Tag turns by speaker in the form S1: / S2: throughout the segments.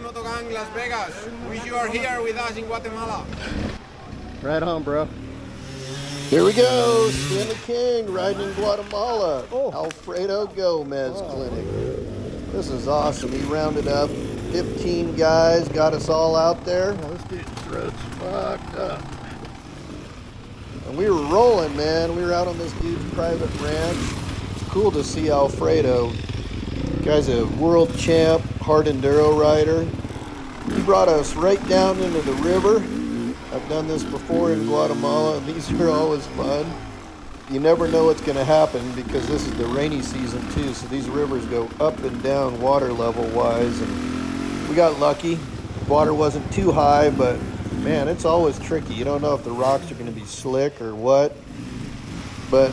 S1: Motogang Las Vegas. Wish you are here with us in Guatemala.
S2: Right on, bro.
S3: Here we go, Stanley King riding in Guatemala. Alfredo Gomez Clinic. This is awesome. He rounded up 15 guys, got us all out there.
S2: This dude's throat's fucked up.
S3: And we were rolling, man. We were out on this dude's private ranch. It's cool to see Alfredo. The guy's a world champ, hard enduro rider. He brought us right down into the river. I've done this before in Guatemala, and these are always fun. You never know what's going to happen because this is the rainy season too, so these rivers go up and down water level wise, and we got lucky. Water wasn't too high, but man, it's always tricky. You don't know if the rocks are going to be slick or what. But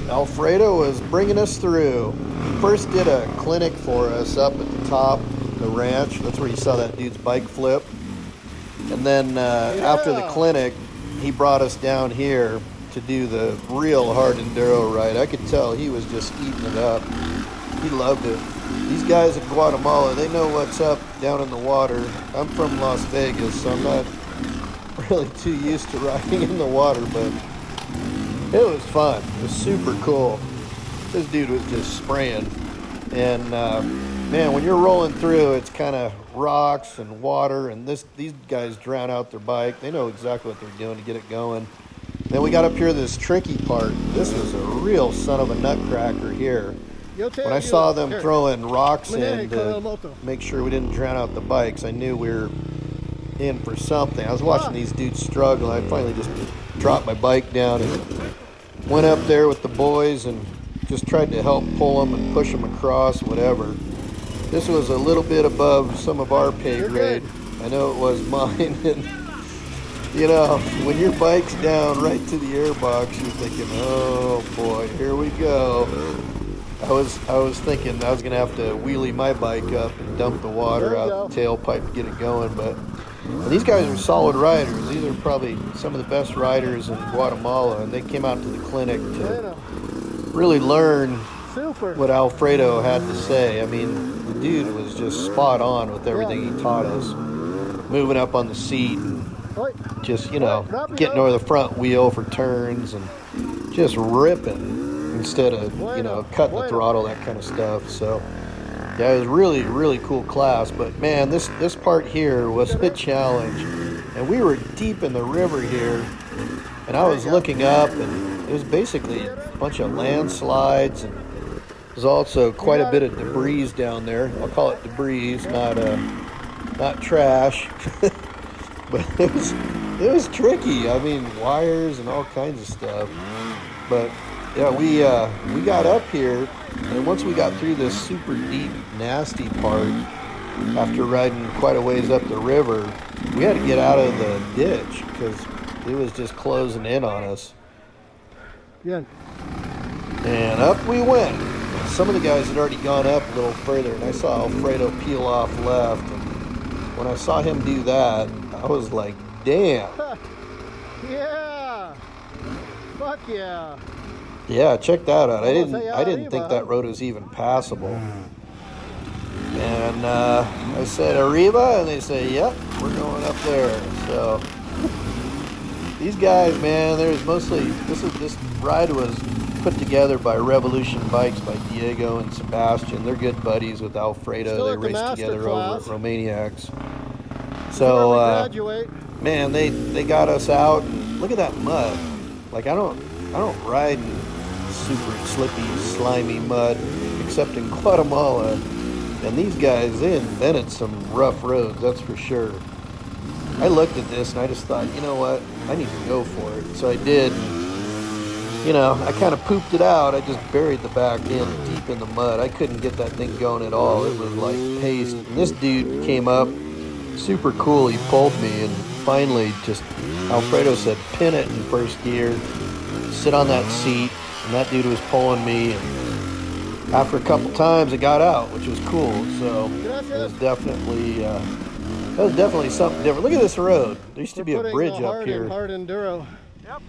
S3: Alfredo was bringing us through. He first did a clinic for us up at the top of the ranch. That's where you saw that dude's bike flip. And then after the clinic, he brought us down here to do the real hard enduro ride. I could tell he was just eating it up. He loved it. These guys in Guatemala, they know what's up down in the water. I'm from Las Vegas, so I'm not really too used to riding in the water, but it was fun. It was super cool. This dude was just spraying. And man, when you're rolling through, it's kind of rocks and water, and these guys drown out their bike. They know exactly what they're doing to get it going. Then we got up here this tricky part. This was a real son of a nutcracker here. When I saw them throwing rocks in to make sure we didn't drown out the bikes, I knew we were in for something. I was watching these dudes struggle. I finally just dropped my bike down and went up there with the boys and just tried to help pull them and push them across, whatever. This was a little bit above some of our pay grade. I know it was mine. And you know, when your bike's down right to the airbox, you're thinking, oh boy, here we go. I was thinking I was gonna have to wheelie my bike up and dump the water out the tailpipe to get it going, but these guys are solid riders. These are probably some of the best riders in Guatemala, and they came out to the clinic to really learn what Alfredo had to say. I mean, the dude was just spot on with everything he taught us. Moving up on the seat and just, you know, getting over the front wheel for turns and just ripping instead of, you know, cutting the throttle, that kind of stuff. So yeah, it was really, really cool class. But man, this part here was a challenge. And we were deep in the river here, and I was looking up, and it was basically a bunch of landslides, and there's also quite a bit of debris down there. I'll call it debris, not trash. But it was tricky. I mean, wires and all kinds of stuff. But yeah, we got up here, and once we got through this super deep, nasty part, after riding quite a ways up the river, we had to get out of the ditch because it was just closing in on us.
S2: Yeah.
S3: And up we went. Some of the guys had already gone up a little further, and I saw Alfredo peel off left. And when I saw him do that, I was like, damn.
S2: Yeah. Fuck yeah.
S3: Yeah, check that out. I didn't think that road was even passable. And I said, Arriba? And they say, yep, we're going up there. So these guys, man, this ride was put together by Revolution Bikes by Diego and Sebastian. They're good buddies with Alfredo. They raced together over at Romaniacs. So man, they got us out. Look at that mud. Like I don't ride in super slippy, slimy mud except in Guatemala. And these guys, they invented some rough roads, that's for sure. I looked at this and I just thought, you know what, I need to go for it. So I did. You know, I kind of pooped it out. I just buried the back end deep in the mud. I couldn't get that thing going at all. It was like paste. And this dude came up, super cool. He pulled me, and finally just, Alfredo said, pin it in first gear, sit on that seat, and that dude was pulling me. And after a couple times, it got out, which was cool. So it was definitely something different. Look at this road. There used to be a bridge up here.
S2: Hard enduro. Yep.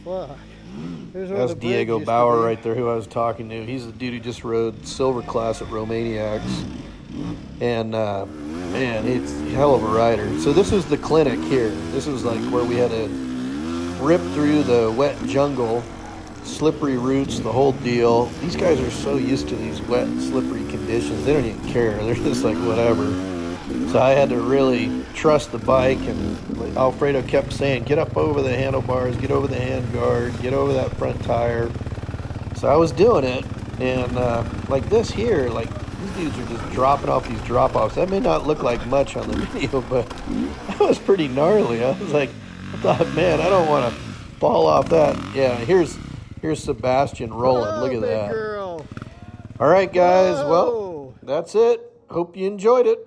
S2: Fuck.
S3: That's Diego Bauer right there, who I was talking to. He's the dude who just rode Silver Class at Romaniacs. And Man, it's a hell of a rider. So this was the clinic here. This was like where we had to rip through the wet jungle, slippery roots, the whole deal. These guys are so used to these wet, slippery conditions. They don't even care. They're just like, whatever. So I had to really trust the bike, and like Alfredo kept saying, get up over the handlebars, get over the handguard, get over that front tire. So I was doing it, and like this here, like these dudes are just dropping off these drop-offs. That may not look like much on the video, but that was pretty gnarly. I was like, I thought, man, I don't want to fall off that. Yeah, here's Sebastian rolling. Look at that.
S2: Girl.
S3: All right, guys.
S2: Whoa.
S3: Well, that's it. Hope you enjoyed it.